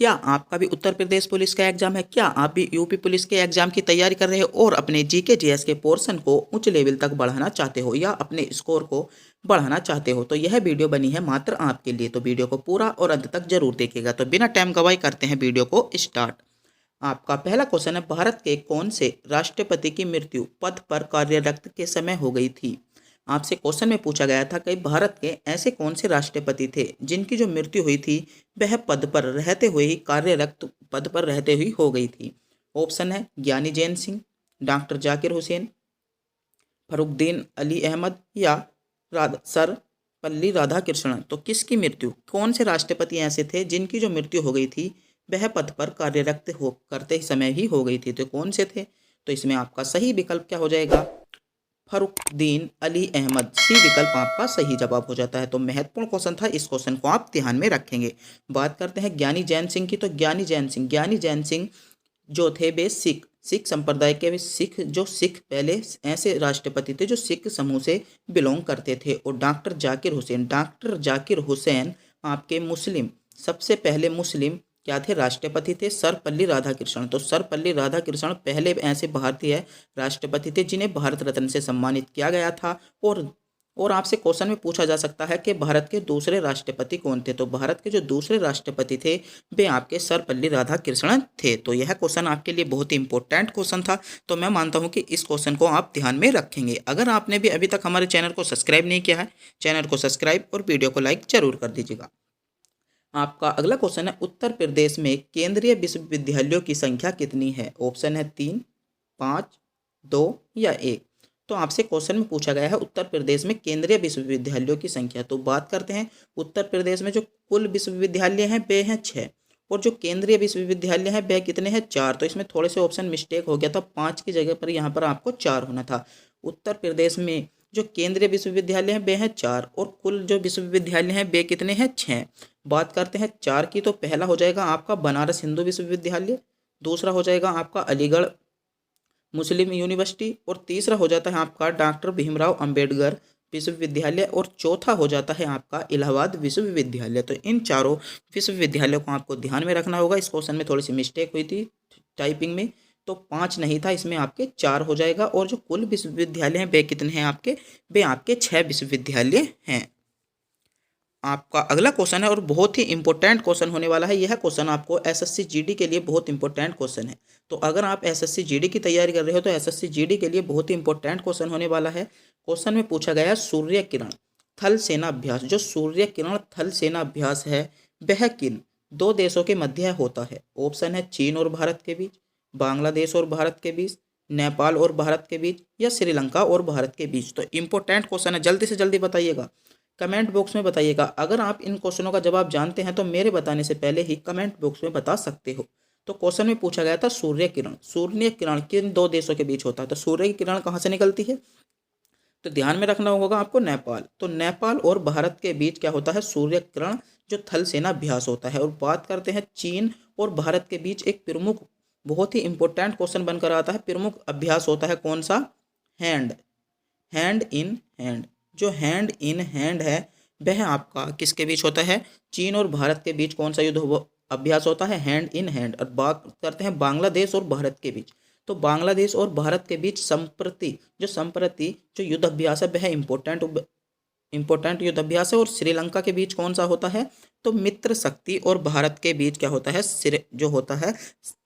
क्या आपका भी उत्तर प्रदेश पुलिस का एग्जाम है? क्या आप भी यूपी पुलिस के एग्जाम की तैयारी कर रहे हो और अपने जीके जीएस के पोर्शन को उच्च लेवल तक बढ़ाना चाहते हो या अपने स्कोर को बढ़ाना चाहते हो? तो यह वीडियो बनी है मात्र आपके लिए। तो वीडियो को पूरा और अंत तक जरूर देखिएगा। तो बिना टाइम गवाए करते हैं वीडियो को स्टार्ट। आपका पहला क्वेश्चन है, भारत के कौन से राष्ट्रपति की मृत्यु पद पर कार्यरत के समय हो गई थी? आपसे क्वेश्चन में पूछा गया था कि भारत के ऐसे कौन से राष्ट्रपति थे जिनकी जो मृत्यु हुई थी वह पद पर रहते हुए ही कार्यरत पद पर रहते हुए हो गई थी। ऑप्शन है ज्ञानी जैन सिंह, डॉक्टर जाकिर हुसैन, फरुखदीन अली अहमद या सर्वपल्ली राधाकृष्णन। तो किसकी मृत्यु, कौन से राष्ट्रपति ऐसे थे जिनकी जो मृत्यु हो गई थी वह पद पर कार्यरत हो करते समय ही हो गई थी? तो कौन से थे? तो इसमें आपका सही विकल्प क्या हो जाएगा? फरुखदीन अली अहमद। सी विकल्प आपका सही जवाब हो जाता है। तो महत्वपूर्ण क्वेश्चन था, इस क्वेश्चन को आप ध्यान में रखेंगे। बात करते हैं ज्ञानी जैन सिंह की। तो ज्ञानी जैन सिंह जो थे वे सिख संप्रदाय के सिख पहले ऐसे राष्ट्रपति थे जो सिख समूह से बिलोंग करते थे। और डॉक्टर जाकिर हुसैन आपके मुस्लिम, सबसे पहले मुस्लिम क्या थे? राष्ट्रपति थे। सर्वपल्ली राधाकृष्णन। तो सर्वपल्ली राधाकृष्णन पहले ऐसे भारतीय राष्ट्रपति थे जिन्हें भारत रत्न से सम्मानित किया गया था। और आपसे क्वेश्चन में पूछा जा सकता है कि भारत के दूसरे राष्ट्रपति कौन थे? तो भारत के जो दूसरे राष्ट्रपति थे वे आपके सर्वपल्ली राधाकृष्णन थे। तो यह क्वेश्चन आपके लिए बहुत ही इंपॉर्टेंट क्वेश्चन था। तो मैं मानता हूं कि इस क्वेश्चन को आप ध्यान में रखेंगे। अगर आपने भी अभी तक हमारे चैनल को सब्सक्राइब नहीं किया है, चैनल को सब्सक्राइब और वीडियो को लाइक जरूर कर दीजिएगा। आपका अगला क्वेश्चन है, उत्तर प्रदेश में केंद्रीय विश्वविद्यालयों की संख्या कितनी है? ऑप्शन है 3, 5, 2 या 1। तो आपसे क्वेश्चन में पूछा गया है उत्तर प्रदेश में केंद्रीय विश्वविद्यालयों की संख्या। तो बात करते हैं, उत्तर प्रदेश में जो कुल विश्वविद्यालय हैं वे हैं 6 और जो केंद्रीय विश्वविद्यालय हैं वे कितने हैं? 4। तो इसमें थोड़े से ऑप्शन मिस्टेक हो गया था, 5 की जगह पर यहाँ पर आपको 4 होना था। उत्तर प्रदेश में जो केंद्रीय विश्वविद्यालय हैं वे हैं 4 और कुल जो विश्वविद्यालय हैं वे कितने हैं? 6। बात करते हैं 4 की। तो पहला हो जाएगा आपका बनारस हिंदू विश्वविद्यालय, दूसरा हो जाएगा आपका अलीगढ़ मुस्लिम यूनिवर्सिटी और तीसरा हो जाता है आपका डॉक्टर भीमराव अंबेडकर विश्वविद्यालय और चौथा हो जाता है आपका इलाहाबाद विश्वविद्यालय। तो इन चारों विश्वविद्यालयों को आपको ध्यान में रखना होगा। इस क्वेश्चन में थोड़ी सी मिस्टेक हुई थी टाइपिंग में, तो 5 नहीं था, इसमें आपके 4 हो जाएगा। और जो कुल विश्वविद्यालय हैं वे कितने हैं आपके? वे आपके 6 विश्वविद्यालय हैं। आपका अगला क्वेश्चन है और बहुत ही इंपॉर्टेंट क्वेश्चन होने वाला है। यह क्वेश्चन आपको एसएससी जीडी के लिए बहुत इंपॉर्टेंट क्वेश्चन है। तो अगर आप एसएससी जीडी की तैयारी कर रहे हो तो एसएससी जीडी के लिए बहुत ही इंपॉर्टेंट क्वेश्चन होने वाला है। क्वेश्चन में पूछा गया है, सूर्य किरण थल सेना अभ्यास, जो सूर्य किरण थल सेना अभ्यास है वह किन 2 देशों के मध्य होता है? ऑप्शन है चीन और भारत के बीच, बांग्लादेश और भारत के बीच, नेपाल और भारत के बीच या श्रीलंका और भारत के बीच। तो इंपॉर्टेंट क्वेश्चन है, जल्दी से जल्दी बताइएगा, कमेंट बॉक्स में बताइएगा। अगर आप इन क्वेश्चनों का जवाब जानते हैं तो मेरे बताने से पहले ही कमेंट बॉक्स में बता सकते हो। तो क्वेश्चन में पूछा गया था सूर्य किरण किन 2 देशों के बीच होता है? तो सूर्य की किरण कहाँ से निकलती है? तो ध्यान में रखना होगा आपको नेपाल। तो नेपाल और भारत के बीच क्या होता है? सूर्य किरण जो थल सेना अभ्यास होता है। और बात करते हैं चीन और भारत के बीच एक प्रमुख, बहुत ही इंपॉर्टेंट क्वेश्चन बनकर आता है, प्रमुख अभ्यास होता है कौन सा? Hand in hand. जो हैंड इन हैंड है वह आपका किसके बीच होता है? चीन और भारत के बीच कौन सा अभ्यास होता है? Hand in hand. और बात करते हैं बांग्लादेश और भारत के बीच। तो बांग्लादेश और भारत के बीच संप्रति जो युद्ध अभ्यास है वह इंपॉर्टेंट युद्ध अभ्यास है। और श्रीलंका के बीच कौन सा होता है? तो मित्र शक्ति और भारत के बीच क्या होता है? जो होता है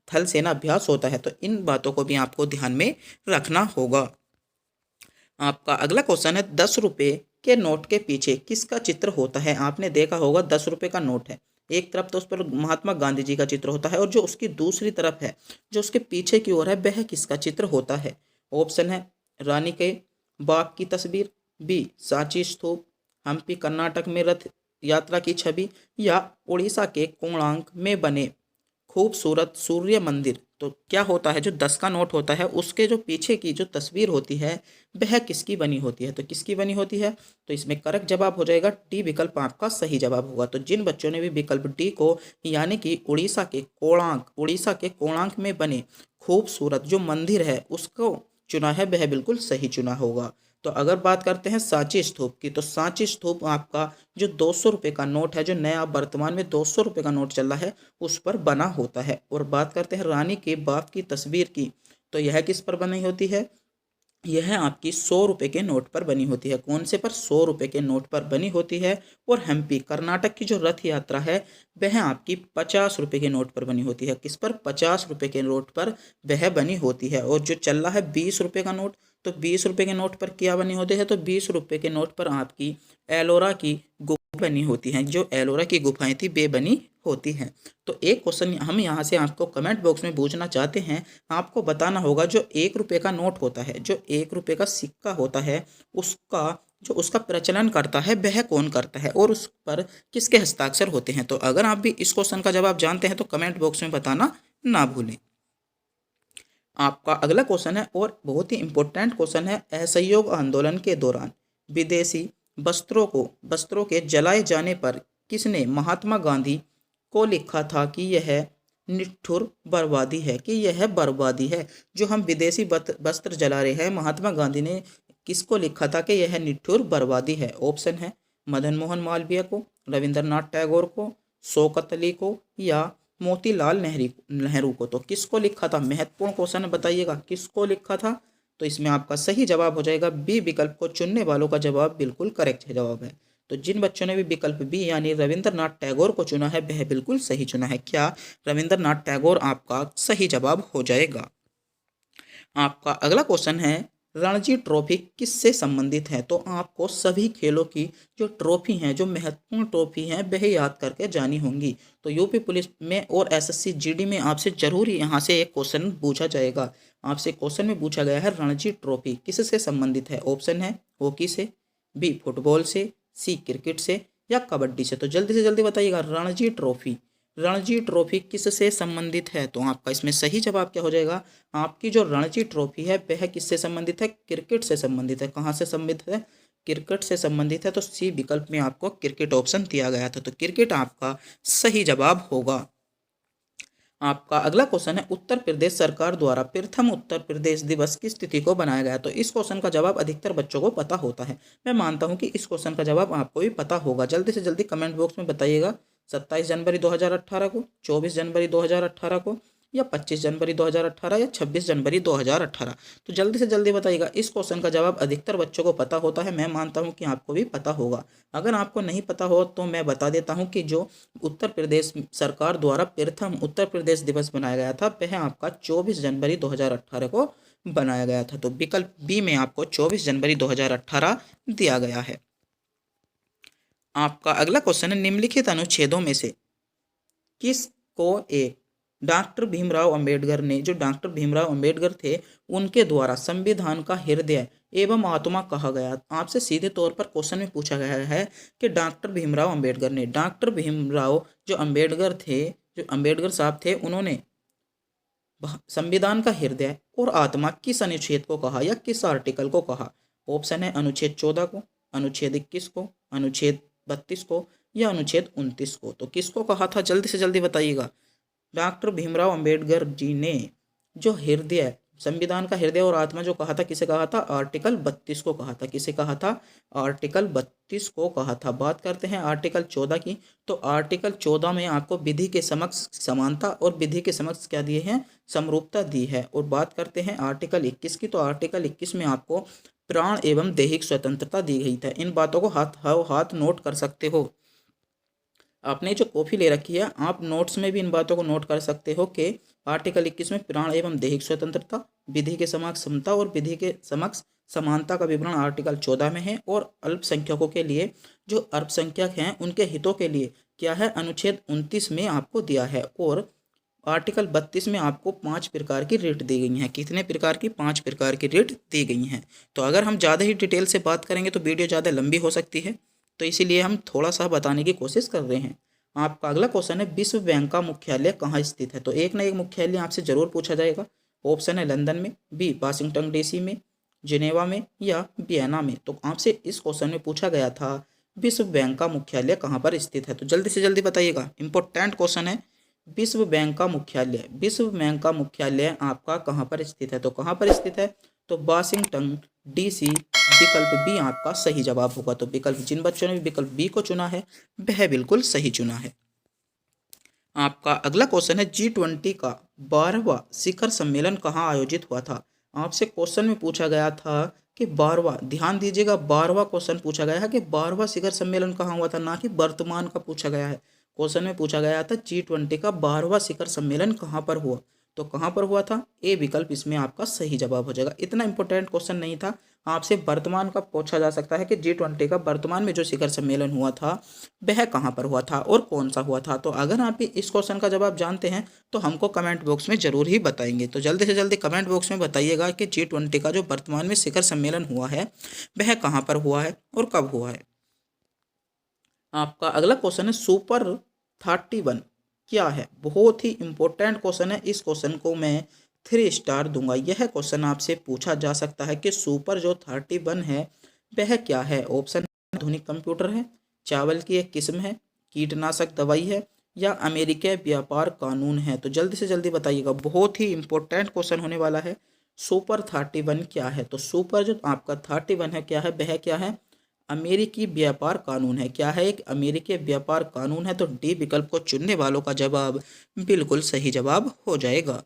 थल सेना अभ्यास होता है। तो इन बातों को भी आपको ध्यान में रखना होगा। आपका अगला क्वेश्चन है, 10 रुपये के नोट के पीछे किसका चित्र होता है? आपने देखा होगा 10 रुपये का नोट है, एक तरफ तो उस पर महात्मा गांधी जी का चित्र होता है और जो उसकी दूसरी तरफ है, जो उसके पीछे की ओर है, वह किसका चित्र होता है? ऑप्शन है रानी के बाग की तस्वीर, बी सांची स्तूप, हम्पी कर्नाटक में रथ यात्रा की छवि या उड़ीसा के कोणार्क में बने खूबसूरत सूर्य मंदिर। तो क्या होता है, जो 10 का नोट होता है उसके जो पीछे की जो तस्वीर होती है वह किसकी बनी होती है? तो किसकी बनी होती है? तो इसमें करेक्ट जवाब हो जाएगा डी विकल्प आपका सही जवाब होगा। तो जिन बच्चों ने भी विकल्प डी को यानी कि उड़ीसा के कोणार्क में बने खूबसूरत जो मंदिर है उसको चुना है वह बिल्कुल सही चुना होगा। तो अगर बात करते हैं सांची स्तूप की, तो सांची स्तूप आपका जो 200 रुपये का नोट है, जो नया वर्तमान में 200 रुपये का नोट चल रहा है, उस पर बना होता है। और बात करते हैं रानी के बाप की तस्वीर की, तो यह किस पर बनी होती है? यह आपकी 100 रुपये के नोट पर बनी होती है। कौन से पर? 100 रुपये के नोट पर बनी होती है। और हम्पी कर्नाटक की जो रथ यात्रा है, वह आपकी 50 रुपये के नोट पर बनी होती है। किस पर? 50 रुपये के नोट पर वह बनी होती है। और जो चल रहा है 20 रुपये का नोट, तो 20 रुपये के नोट पर क्या बनी होती है? तो 20 रुपये के नोट पर आपकी एलोरा की गुफा बनी होती हैं। जो एलोरा की गुफाएं थी वे बनी होती हैं। तो एक क्वेश्चन हम यहाँ से आपको कमेंट बॉक्स में पूछना चाहते हैं, आपको बताना होगा जो 1 रुपये का नोट होता है, जो 1 रुपये का सिक्का होता है, उसका प्रचलन करता है वह कौन करता है और उस पर किसके हस्ताक्षर होते हैं। तो अगर आप भी इस क्वेश्चन का जवाब जानते हैं तो कमेंट बॉक्स में बताना ना भूलें। आपका अगला क्वेश्चन है और बहुत ही इंपॉर्टेंट क्वेश्चन है, असहयोग आंदोलन के दौरान विदेशी वस्त्रों के जलाए जाने पर किसने महात्मा गांधी को लिखा था कि यह निठुर बर्बादी है, कि यह बर्बादी है। जो हम विदेशी वस्त्र जला रहे हैं, महात्मा गांधी ने किसको लिखा था कि यह निठुर बर्बादी है? ऑप्शन है मदन मोहन मालवीय को, रविंद्रनाथ टैगोर को, शौकत अली को या मोतीलाल नेहरू को। तो किसको लिखा था? महत्वपूर्ण क्वेश्चन है, बताइएगा किसको लिखा था। तो इसमें आपका सही जवाब हो जाएगा बी विकल्प को चुनने वालों का जवाब बिल्कुल करेक्ट है जवाब है। तो जिन बच्चों ने भी विकल्प बी यानी रविंद्रनाथ टैगोर को चुना है वह बिल्कुल सही चुना है। क्या रविंद्रनाथ टैगोर आपका सही जवाब हो जाएगा। आपका अगला क्वेश्चन है, रणजी ट्रॉफी किससे संबंधित है? तो आपको सभी खेलों की जो ट्रॉफी हैं, जो महत्वपूर्ण ट्रॉफी हैं, वह याद करके जानी होंगी। तो यूपी पुलिस में और एसएससी जीडी में आपसे जरूर यहाँ से एक क्वेश्चन पूछा जाएगा। आपसे क्वेश्चन में पूछा गया है रणजी ट्रॉफी किससे संबंधित है? ऑप्शन है हॉकी से, बी फुटबॉल से, सी क्रिकेट से या कबड्डी से। तो जल्दी से जल्दी बताइएगा, रणजी ट्रॉफी किससे संबंधित है? तो आपका इसमें सही जवाब क्या हो जाएगा? आपकी जो रणजी ट्रॉफी है वह किससे संबंधित है? क्रिकेट से संबंधित है। कहाँ से संबंधित है? क्रिकेट से संबंधित है। तो सी विकल्प में आपको क्रिकेट ऑप्शन दिया गया था। तो क्रिकेट आपका सही जवाब होगा। आपका अगला क्वेश्चन है, उत्तर प्रदेश सरकार द्वारा प्रथम उत्तर प्रदेश दिवस किस तिथि को बनाया गया? तो इस क्वेश्चन का जवाब अधिकतर बच्चों को पता होता है। मैं मानता हूं कि इस क्वेश्चन का जवाब आपको भी पता होगा। जल्दी से जल्दी कमेंट बॉक्स में बताइएगा। 27 जनवरी 2018 को, 24 जनवरी 2018 को या 25 जनवरी 2018 या 26 जनवरी 2018। तो जल्दी से जल्दी बताइएगा। इस क्वेश्चन का जवाब अधिकतर बच्चों को पता होता है। मैं मानता हूं कि आपको भी पता होगा। अगर आपको नहीं पता हो तो मैं बता देता हूं कि जो उत्तर प्रदेश सरकार द्वारा प्रथम उत्तर प्रदेश दिवस बनाया गया था वह आपका 24 जनवरी 2018 को बनाया गया था। तो विकल्प बी में आपको 24 जनवरी 2018 दिया गया है। आपका अगला क्वेश्चन है, निम्नलिखित अनुच्छेदों में से किसको एक डॉक्टर भीमराव अंबेडकर ने, जो डॉक्टर भीमराव अंबेडकर थे, उनके द्वारा संविधान का हृदय एवं आत्मा कहा गया? आपसे सीधे तौर पर क्वेश्चन में पूछा गया है कि डॉक्टर भीमराव जो अंबेडकर थे, जो अंबेडकर साहब थे, उन्होंने संविधान का हृदय और आत्मा किस अनुच्छेद को कहा या किस आर्टिकल को कहा? ऑप्शन है अनुच्छेद 14 को, अनुच्छेद 21 को, अनुच्छेद 32 को या अनुच्छेद 29 को। तो किसको कहा था? जल्दी से जल्दी बताइएगा। डॉक्टर भीमराव अंबेडकर जी ने जो हृदय, संविधान का हृदय और आत्मा जो कहा था, किसे कहा था? आर्टिकल 32 को कहा था। किसे कहा था? आर्टिकल 32 को कहा था। बात करते हैं आर्टिकल 14 की। तो आर्टिकल 14 में आपको विधि के समक्ष समानता और विधि के समक्ष क्या दिए हैं? समरूपता दी है। और बात करते हैं आर्टिकल 21 की। तो आर्टिकल 21 में आपको प्राण एवं दैहिक स्वतंत्रता दी गई है। इन बातों को हाथ नोट कर सकते हो। आपने जो कॉपी ले रखी है, आप नोट्स में भी इन बातों को नोट कर सकते हो कि आर्टिकल 21 में प्राण एवं दैहिक स्वतंत्रता, विधि के समक्ष समता और विधि के समक्ष समानता का विवरण आर्टिकल 14 में है। और अल्पसंख्यकों के लिए, जो अल्पसंख्यक हैं, उनके हितों के लिए क्या है? अनुच्छेद 29 में आपको दिया है। और आर्टिकल 32 में आपको 5 प्रकार की रिट दी गई हैं। कितने प्रकार की? 5 प्रकार की रिट दी गई हैं। तो अगर हम ज़्यादा ही डिटेल से बात करेंगे तो वीडियो ज़्यादा लंबी हो सकती है, तो इसीलिए हम थोड़ा सा बताने की कोशिश कर रहे हैं। आपका अगला क्वेश्चन है, विश्व बैंक का मुख्यालय कहाँ स्थित है? तो एक ना एक मुख्यालय आपसे जरूर पूछा जाएगा। ऑप्शन है लंदन में, बी वाशिंगटन डीसी में, जिनेवा में या वियना में। तो आपसे इस क्वेश्चन में पूछा गया था विश्व बैंक का मुख्यालय कहाँ पर स्थित है? तो जल्दी से जल्दी बताइएगा। इंपॉर्टेंट क्वेश्चन है। विश्व बैंक का मुख्यालय आपका कहाँ पर स्थित है? तो कहाँ पर स्थित है? तो वाशिंगटन डी सी विकल्प बी आपका सही जवाब होगा। तो विकल्प जिन बच्चों ने विकल्प बी को चुना है वह बिल्कुल सही चुना है। आपका अगला क्वेश्चन है G20 का 12वां शिखर सम्मेलन कहाँ आयोजित हुआ था। आपसे क्वेश्चन में पूछा गया था कि 12वां, ध्यान दीजिएगा 12वां क्वेश्चन पूछा गया है कि 12वां शिखर सम्मेलन कहाँ हुआ था, ना कि वर्तमान का पूछा गया है। क्वेश्चन में पूछा गया था G20 का 12वां शिखर सम्मेलन कहाँ पर हुआ, तो कहाँ पर हुआ था, ए विकल्प इसमें आपका सही जवाब हो जाएगा। इतना इंपॉर्टेंट क्वेश्चन नहीं था, आपसे वर्तमान का पूछा जा सकता है कि G20 का वर्तमान में जो शिखर सम्मेलन हुआ था वह कहाँ पर हुआ था और कौन सा हुआ था। तो अगर आप इस क्वेश्चन का जवाब जानते हैं तो हमको कमेंट बॉक्स में जरूर ही बताएंगे। तो जल्दी से जल्दी कमेंट बॉक्स में बताइएगा कि G20 का जो वर्तमान में शिखर सम्मेलन हुआ है वह कहाँ पर हुआ है और कब हुआ है। आपका अगला क्वेश्चन है सुपर 31 क्या है। बहुत ही इंपॉर्टेंट क्वेश्चन है, इस क्वेश्चन को मैं 3 स्टार दूंगा। यह क्वेश्चन आपसे पूछा जा सकता है कि सुपर जो 31 है वह क्या है। ऑप्शन आधुनिक कंप्यूटर है, चावल की एक किस्म है, कीटनाशक दवाई है या अमेरिकी व्यापार कानून है। तो जल्दी से जल्दी बताइएगा, बहुत ही इंपॉर्टेंट क्वेश्चन होने वाला है। सुपर 31 क्या है, तो सुपर जो आपका 31 है क्या है, वह क्या है, अमेरिकी व्यापार कानून है। क्या है, एक अमेरिकी व्यापार कानून है। तो डी विकल्प को चुनने वालों का जवाब बिल्कुल सही जवाब हो जाएगा।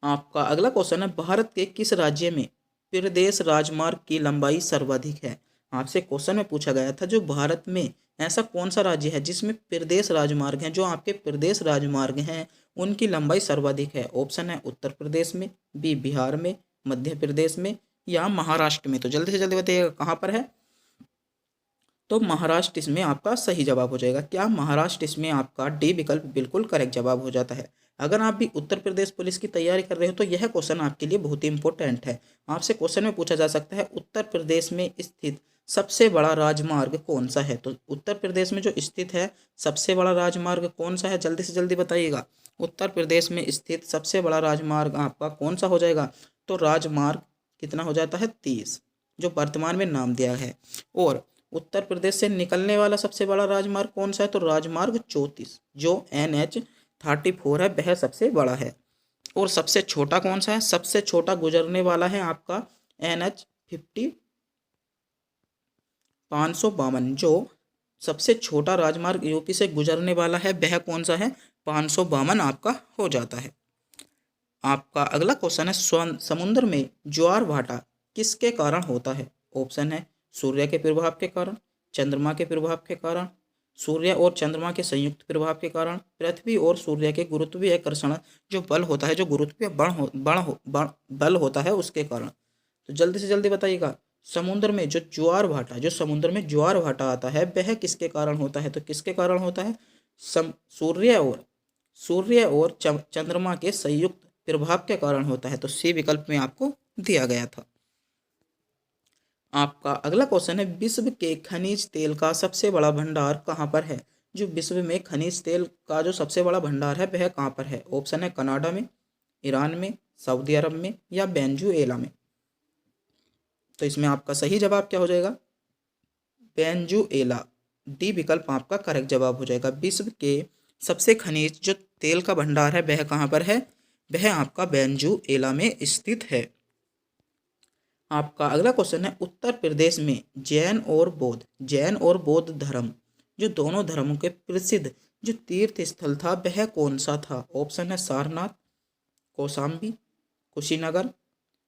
आपका अगला क्वेश्चन है भारत के किस राज्य में प्रदेश राजमार्ग की लंबाई सर्वाधिक है। आपसे क्वेश्चन में पूछा गया था जो भारत में ऐसा कौन सा राज्य है जिसमें प्रदेश राजमार्ग हैं, जो आपके प्रदेश राजमार्ग हैं उनकी लंबाई सर्वाधिक है। ऑप्शन है उत्तर प्रदेश में, बी बिहार में, मध्य प्रदेश में या महाराष्ट्र में। तो जल्दी से जल्दी बताइएगा कहाँ पर है, तो महाराष्ट्र इसमें आपका सही जवाब हो जाएगा। क्या महाराष्ट्र इसमें आपका डी विकल्प बिल्कुल करेक्ट जवाब हो जाता है। अगर आप भी उत्तर प्रदेश पुलिस की तैयारी कर रहे हो तो यह क्वेश्चन आपके लिए बहुत ही इंपॉर्टेंट है। आपसे क्वेश्चन में पूछा जा सकता है उत्तर प्रदेश में स्थित सबसे बड़ा राजमार्ग कौन सा है। तो उत्तर प्रदेश में जो स्थित है सबसे बड़ा राजमार्ग कौन सा है, जल्दी से जल्दी बताइएगा। उत्तर प्रदेश में स्थित सबसे बड़ा राजमार्ग आपका कौन सा हो जाएगा, तो राजमार्ग कितना हो जाता है 30, जो वर्तमान में नाम दिया है। और उत्तर प्रदेश से निकलने वाला सबसे बड़ा राजमार्ग कौन सा है, तो राजमार्ग 34 जो NH 34 है वह सबसे बड़ा है। और सबसे छोटा कौन सा है, सबसे छोटा गुजरने वाला है आपका NH 552, जो सबसे छोटा राजमार्ग यूपी से गुजरने वाला है वह कौन सा है, 552 आपका हो जाता है। आपका अगला क्वेश्चन है समुद्र में ज्वार भाटा किसके कारण होता है। ऑप्शन है सूर्य के प्रभाव के कारण, चंद्रमा के प्रभाव के कारण, सूर्य और चंद्रमा के संयुक्त प्रभाव के कारण, पृथ्वी और सूर्य के गुरुत्वाकर्षण जो बल होता है, जो गुरुत्वीय बल होता है उसके कारण। तो जल्दी से जल्दी बताइएगा समुद्र में जो ज्वार भाटा, जो समुद्र में ज्वार भाटा आता है वह किसके कारण होता है, तो किसके कारण होता है, सूर्य और चंद्रमा के संयुक्त प्रभाव के कारण होता है। तो सी विकल्प में आपको दिया गया था। आपका अगला क्वेश्चन है विश्व के खनिज तेल का सबसे बड़ा भंडार कहाँ पर है। जो विश्व में खनिज तेल का जो सबसे बड़ा भंडार है वह कहाँ पर है। ऑप्शन है कनाडा में, ईरान में, सऊदी अरब में या वेनेजुएला में। तो इसमें आपका सही जवाब क्या हो जाएगा, वेनेजुएला। डी विकल्प आपका करेक्ट जवाब हो जाएगा। विश्व के सबसे खनिज जो तेल का भंडार है वह कहाँ पर है, वह आपका वेनेजुएला में स्थित है। आपका अगला क्वेश्चन है उत्तर प्रदेश में जैन और बौद्ध धर्म जो दोनों धर्मों के प्रसिद्ध जो तीर्थ स्थल था वह कौन सा था। ऑप्शन है सारनाथ, कौशाम्बी, कुशीनगर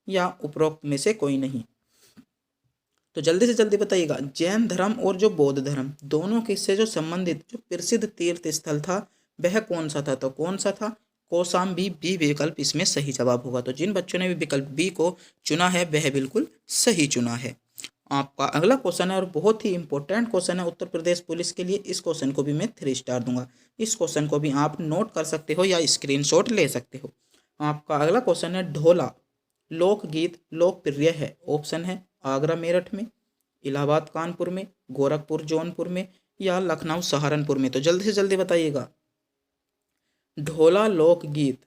या उपरोक्त में से कोई नहीं। तो जल्दी से जल्दी बताइएगा जैन धर्म और जो बौद्ध धर्म दोनों के से जो संबंधित जो प्रसिद्ध तीर्थ स्थल था वह कौन सा था, तो कौन सा था, कौशाम्बी। बी विकल्प इसमें सही जवाब होगा। तो जिन बच्चों ने भी विकल्प बी को चुना है वह बिल्कुल सही चुना है। आपका अगला क्वेश्चन है और बहुत ही इंपॉर्टेंट क्वेश्चन है उत्तर प्रदेश पुलिस के लिए। इस क्वेश्चन को भी मैं 3 स्टार दूंगा। इस क्वेश्चन को भी आप नोट कर सकते हो या स्क्रीनशॉट ले सकते हो। आपका अगला क्वेश्चन है ढोला लोकगीत लोकप्रिय है। ऑप्शन है आगरा मेरठ में, इलाहाबाद कानपुर में, गोरखपुर जौनपुर में या लखनऊ सहारनपुर में। तो जल्दी से जल्दी बताइएगा ढोला लोकगीत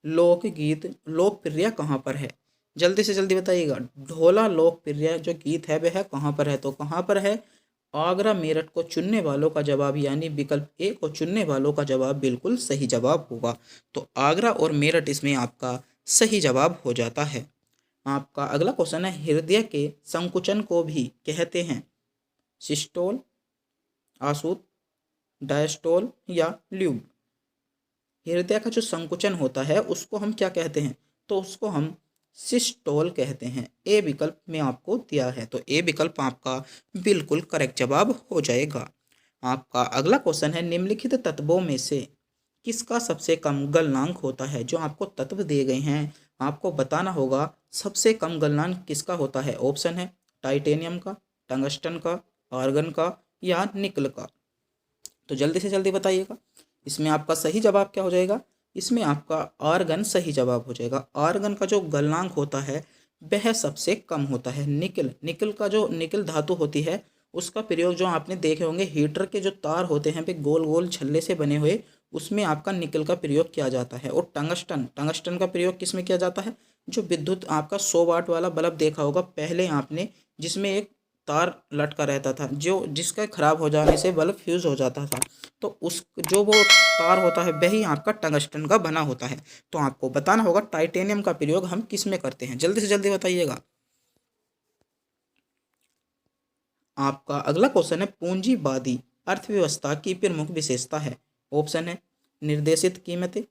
लोकप्रिय कहाँ पर है। जल्दी से जल्दी बताइएगा ढोला लोकप्रिय जो गीत है वह कहाँ पर है, तो कहाँ पर है, आगरा मेरठ को चुनने वालों का जवाब यानी विकल्प ए को चुनने वालों का जवाब बिल्कुल सही जवाब होगा। तो आगरा और मेरठ इसमें आपका सही जवाब हो जाता है। आपका अगला क्वेश्चन है, हृदय के संकुचन को भी कहते हैं सिस्टोल, आसूत, डायस्टोल या ल्यूब। हृदय का जो संकुचन होता है उसको हम क्या कहते हैं, तो उसको हम सिस्टोल कहते हैं। ए विकल्प में आपको दिया है, तो ए विकल्प आपका बिल्कुल करेक्ट जवाब हो जाएगा। आपका अगला क्वेश्चन है, निम्नलिखित तत्वों में से किसका सबसे कम गलनांक होता है। जो आपको तत्व दिए गए हैं आपको बताना होगा सबसे कम गलनांक किसका होता है। ऑप्शन है टाइटेनियम का, टंगस्टन का, आर्गन का या निकल का। तो जल्दी से जल्दी बताइएगा, इसमें आपका सही जवाब क्या हो जाएगा। इसमें आपका आर्गन सही जवाब हो जाएगा। आर्गन का जो गलनांक होता है वह सबसे कम होता है। निकल का जो निकल धातु होती है उसका प्रयोग जो आपने देखे होंगे, हीटर के जो तार होते हैं वे गोल गोल छल्ले से बने हुए, उसमें आपका निकल का प्रयोग किया जाता है। और टंगस्टन का प्रयोग किस में किया जाता है, जो विद्युत आपका 100 वाट वाला बल्ब देखा होगा पहले आपने, जिसमें एक तार लटका रहता था, जो जिसका खराब हो जाने से बल्ब फ्यूज हो जाता था, तो उस जो वो तार होता है वही आपका टंगस्टन का बना होता है। तो आपको बताना होगा टाइटेनियम का प्रयोग हम किस में करते हैं। जल्दी से जल्दी बताइएगा। आपका अगला क्वेश्चन है, पूंजीवादी अर्थव्यवस्था की प्रमुख विशेषता है। ऑप्शन है निर्देशित कीमतें,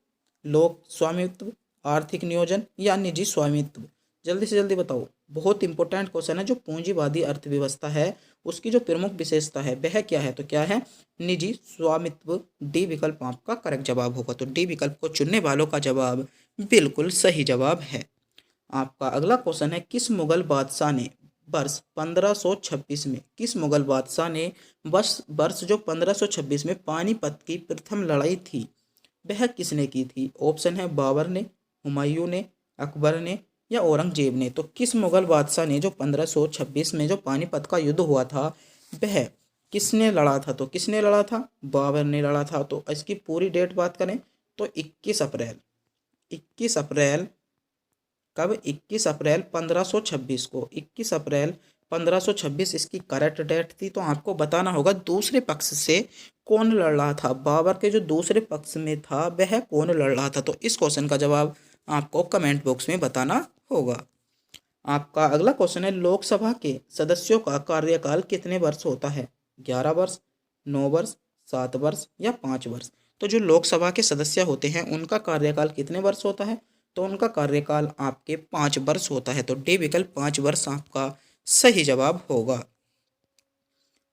लोक स्वामित्व, आर्थिक नियोजन या निजी स्वामित्व। जल्दी से जल्दी बताओ, बहुत इंपॉर्टेंट क्वेश्चन है। जो पूंजीवादी अर्थव्यवस्था है उसकी जो प्रमुख विशेषता है वह क्या है, तो क्या है, निजी स्वामित्व। डी विकल्प आपका करेक्ट जवाब होगा। तो डी विकल्प को चुनने वालों का जवाब बिल्कुल सही जवाब है। आपका अगला क्वेश्चन है, किस मुगल बादशाह ने वर्ष 1526 में, किस मुगल बादशाह ने वर्ष जो 1526 में पानीपत की प्रथम लड़ाई थी वह किसने की थी। ऑप्शन है बाबर ने, हुमायूं ने, अकबर ने या औरंगजेब ने। तो किस मुगल बादशाह ने जो 1526 में जो पानीपत का युद्ध हुआ था वह किसने लड़ा था, तो किसने लड़ा था, बाबर ने लड़ा था। तो इसकी पूरी डेट बात करें तो 21 अप्रैल, 21 अप्रैल कब, 21 अप्रैल 1526 को, 21 अप्रैल 1526 इसकी करेक्ट डेट थी। तो आपको बताना होगा दूसरे पक्ष से कौन लड़ रहा था, बाबर के जो दूसरे पक्ष में था वह कौन लड़ रहा था। तो इस क्वेश्चन का जवाब आपको कमेंट बॉक्स में बताना होगा। आपका अगला क्वेश्चन है, लोकसभा के सदस्यों का कार्यकाल कितने वर्ष होता है। 11 वर्ष, 9 वर्ष, 7 वर्ष या 5 वर्ष। तो जो लोकसभा के सदस्य होते हैं उनका कार्यकाल कितने वर्ष होता है, तो उनका कार्यकाल आपके 5 वर्ष होता है। तो डी विकल्प 5 वर्ष आपका सही जवाब होगा।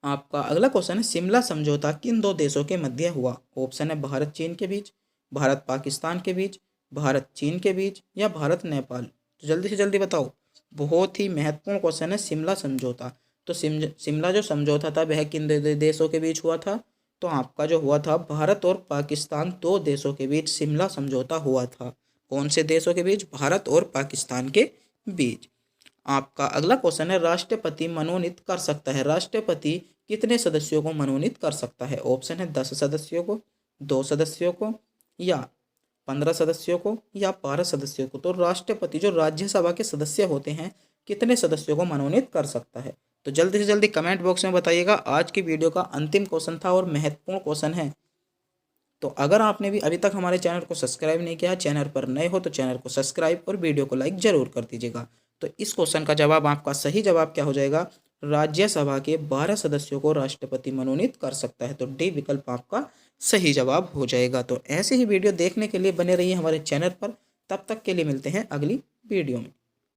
आपका अगला क्वेश्चन है, शिमला समझौता किन दो देशों के मध्य हुआ। ऑप्शन है भारत चीन के बीच, भारत पाकिस्तान के बीच, भारत चीन के बीच या भारत नेपाल। तो जल्दी से जल्दी बताओ, बहुत ही महत्वपूर्ण क्वेश्चन है शिमला समझौता। तो शिमला जो समझौता था वह किन देशों के बीच हुआ था, तो आपका जो हुआ था भारत और पाकिस्तान दो देशों के बीच शिमला समझौता हुआ था। कौन से देशों के बीच, भारत और पाकिस्तान के बीच। आपका अगला क्वेश्चन है, राष्ट्रपति मनोनीत कर सकता है, राष्ट्रपति कितने सदस्यों को मनोनीत कर सकता है। ऑप्शन है 10 सदस्यों को, 2 सदस्यों को या 15 सदस्यों को या 12 सदस्यों को। तो राष्ट्रपति जो राज्यसभा के सदस्य होते हैं कितने सदस्यों को मनोनीत कर सकता है। तो जल्दी से जल्दी कमेंट बॉक्स में बताइएगा। आज की वीडियो का अंतिम क्वेश्चन था और महत्वपूर्ण क्वेश्चन है। तो अगर आपने भी अभी तक हमारे चैनल को सब्सक्राइब नहीं किया, चैनल पर नए हो तो चैनल को सब्सक्राइब और वीडियो को लाइक जरूर कर दीजिएगा। तो इस क्वेश्चन का जवाब आपका सही जवाब क्या हो जाएगा, राज्यसभा के 12 सदस्यों को राष्ट्रपति मनोनीत कर सकता है। तो डी विकल्प आपका सही जवाब हो जाएगा। तो ऐसे ही वीडियो देखने के लिए बने रहिए हमारे चैनल पर। तब तक के लिए मिलते हैं अगली वीडियो में।